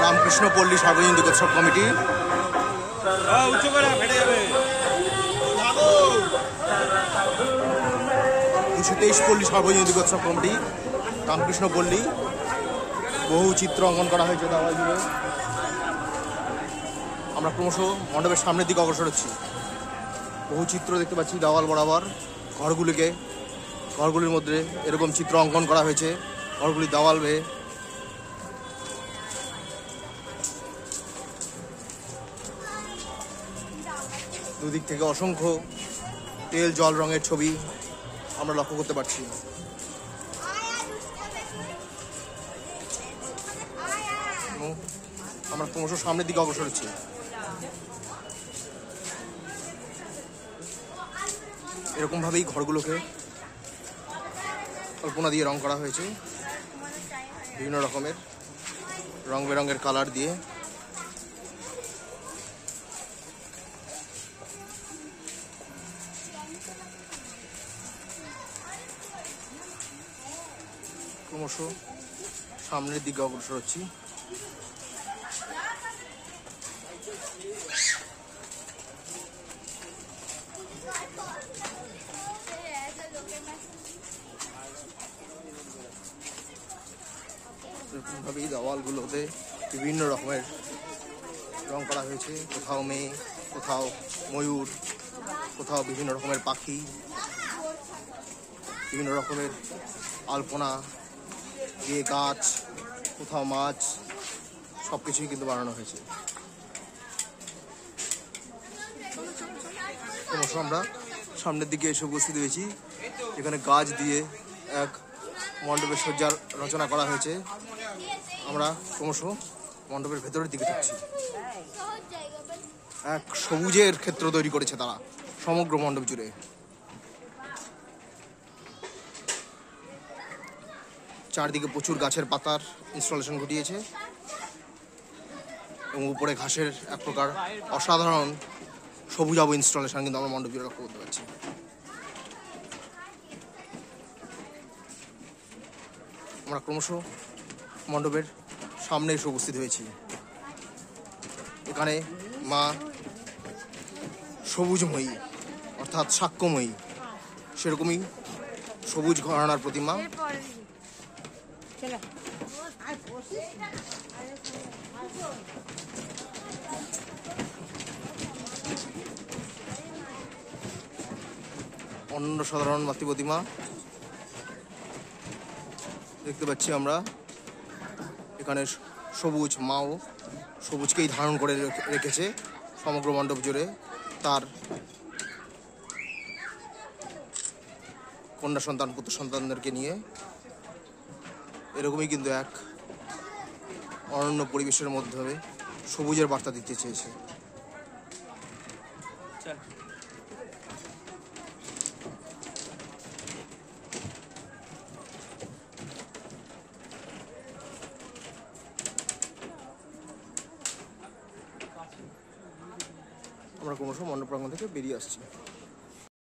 রামকৃষ্ণ পল্লী সার্বজনীন দুর্গোৎসব কমিটি, 223 পল্লী সার্বজনীন দুর্গোৎসব কমিটি, রামকৃষ্ণ পল্লী। বহু চিত্র অঙ্কন করা হয়েছে দেওয়াল জুড়ে। আমরা ক্রমশ মণ্ডপের সামনের দিকে অগ্রসর হচ্ছি। বহু চিত্র দেখতে পাচ্ছি দেওয়াল বরাবর। ঘরগুলির মধ্যে এরকম চিত্র অঙ্কন করা হয়েছে ঘরগুলির দেওয়াল বেয়ে। দুদিক থেকে অসংখ্য তেল জল রঙের ছবি আমরা লক্ষ্য করতে পারছি। আমরা ক্রমশ সামনের দিকে অগ্রসর হচ্ছি। এরকম ভাবেই ঘরগুলোকে কল্পনা দিয়ে রং করা হয়েছে, বিভিন্ন রকমের রং বেরঙের কালার দিয়ে। ক্রমশ সামনের দিকে অগ্রসর হচ্ছি। এরকমভাবেই দেওয়ালগুলোতে বিভিন্ন রকমের রং করা হয়েছে। কোথাও মেয়ে, কোথাও ময়ূর, কোথাও বিভিন্ন রকমের পাখি, বিভিন্ন রকমের আলপনা দিয়ে গাছ, কোথাও মাছ, সব কিছুই কিন্তু বানানো হয়েছে। ক্রমশ আমরা সামনের দিকে এসে উপস্থিত হয়েছি। এখানে গাছ দিয়ে এক মণ্ডপের সজ্জার রচনা করা হয়েছে। আমরা ক্রমশ মণ্ডপের ভেতরের দিকে যাচ্ছি। এক সবুজের ক্ষেত্র তৈরি করেছে তারা সমগ্র মণ্ডপ জুড়ে। চারদিকে প্রচুর গাছের পাতার ইনস্টলেশন ঘটিয়েছে এবং উপরে ঘাসের এক প্রকার অসাধারণ সবুজাব ইনস্টলেশন কিন্তু আমরা মণ্ডপ জুড়ে লক্ষ্য করতে পারছি। আমরা ক্রমশ মণ্ডপের সামনে এসে উপস্থিত হয়েছি। এখানে মা সবুজময়ী অর্থাৎ সাক্ষ্যময়ী, সেরকমই সবুজ ঘরানার প্রতিমা। অন্য সাধারণ মাতৃ প্রতিমা দেখতে পাচ্ছি আমরা। এখানে সবুজ মাও সবুজকেই ধারণ করে রেখেছে সমগ্র মণ্ডপ জুড়ে। তার কন্যা সন্তান পুত্র সন্তানদেরকে নিয়ে এরকমই কিন্তু এক অনন্য পরিবেশের মধ্যে সবুজের বার্তা দিতে চেয়েছে। আমরা ক্রমশ মণ্ডপ প্রাঙ্গণ থেকে বেরিয়ে আসছি।